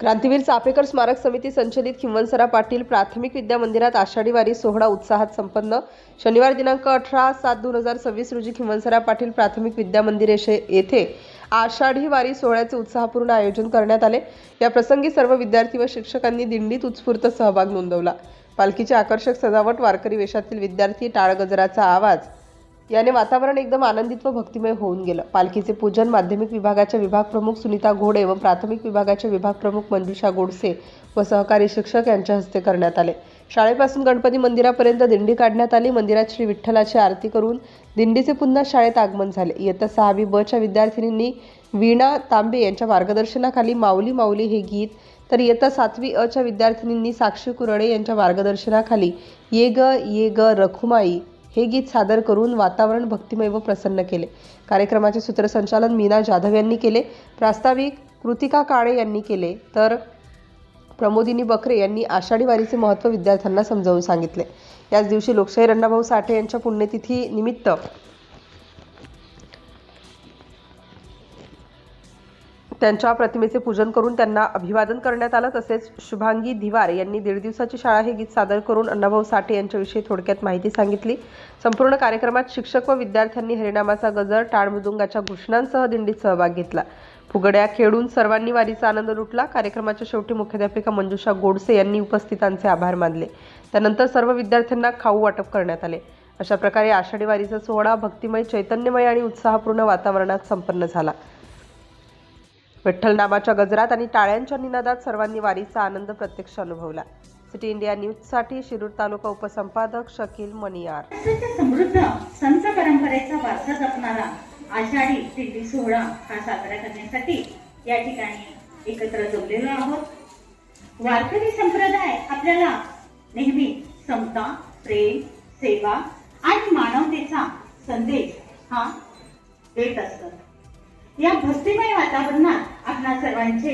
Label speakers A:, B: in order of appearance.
A: क्रांतीवीर चापेकर स्मारक समिती संचलित खिंवसरा पाटील प्राथमिक विद्या मंदिरात आषाढी वारी सोहळा उत्साहात संपन्न। शनिवार दिनांक 18/7/2026 रोजी खिंवसरा पाटील प्राथमिक विद्या मंदिर येथे आषाढी वारी सोहळ्याचे उत्साहपूर्ण आयोजन करण्यात आले। या प्रसंगी सर्व विद्यार्थी व शिक्षकांनी दिंडीत उत्स्फूर्त सहभाग नोंदवला। पालखीची आकर्षक सजावट, वारकरी वेशातील विद्यार्थी, टाळ गजराचा आवाज याने वातावरण एकदम आनंदित व भक्तिमय होऊन गेलं। पालखीचे पूजन माध्यमिक विभागाच्या विभाग प्रमुख सुनीता घोडे व प्राथमिक विभागाच्या विभाग प्रमुख मंजुषा गोडसे व सहकारी शिक्षक यांच्या हस्ते करण्यात आले। शाळेपासून गणपती मंदिरापर्यंत दिंडी काढण्यात आली। मंदिरात श्री विठ्ठलाची आरती करून दिंडीचे पुन्हा शाळेत आगमन झाले। इयत्ता 6वी ब च्या विद्यार्थिनींनी वीणा तांबे यांच्या मार्गदर्शनाखाली माऊली माऊली हे गीत, तर इयत्ता 7वी अ च्या विद्यार्थिनींनी साक्षी कुरडे यांच्या मार्गदर्शनाखाली ये ग रखुमाई हे गीत सादर करून वातावरण भक्तिमय व प्रसन्न केले। कार्यक्रमाचे सूत्रसंचालन मीना जाधव यांनी केले। प्रास्ताविक कृतिका काळे यांनी केले, तर प्रमोदिनी बकरे यांनी आषाढी वारीचे महत्त्व विद्यार्थ्यांना समजावून सांगितले। याच दिवशी लोकशाहीर अण्णाभाऊ साठे यांच्या पुण्यतिथी निमित्त त्यांच्या प्रतिमेचे पूजन करून त्यांना अभिवादन करण्यात आलं। तसेच शुभांगी धिवार यांनी 1.5 दिवसाची शाळा हे गीत सादर करून अण्णाभाऊ साठे यांच्याविषयी थोडक्यात माहिती सांगितली। संपूर्ण कार्यक्रमात शिक्षक व विद्यार्थ्यांनी हरिनामाचा गजर, टाळ मृदुंगाच्या घोषणांसह दिंडीत सहभाग घेतला। फुगड्या खेळून सर्वांनी वारीचा आनंद लुटला। कार्यक्रमाच्या शेवटी मुख्याध्यापिका मंजुषा गोडसे यांनी उपस्थितांचे आभार मानले। त्यानंतर सर्व विद्यार्थ्यांना खाऊ वाटप करण्यात आले। अशा प्रकारे आषाढी वारीचा सोहळा भक्तिमय, चैतन्यमय आणि उत्साहपूर्ण वातावरणात संपन्न झाला। विठ्ठल नामाच्या गजरात आणि टाळ्यांच्या निनादात सर्वांनी वारीचा आनंद प्रत्यक्ष अनुभवला। सिटी इंडिया न्यूजसाठी शिरूर तालुका उपसंपादक शकील मनियार।
B: समृद्ध संत परंपरेचा वारसा जपणारा आषाढी दिंडी सोहळा हा साजरा करण्यासाठी या ठिकाणी एकत्र जमलेलो आहोत। वारकरी संप्रदाय आपल्याला नेहमी समता, प्रेम, सेवा आणि मानवतेचा संदेश हा देत असतो। या भक्तिमय वातावरणात आपणा सर्वांचे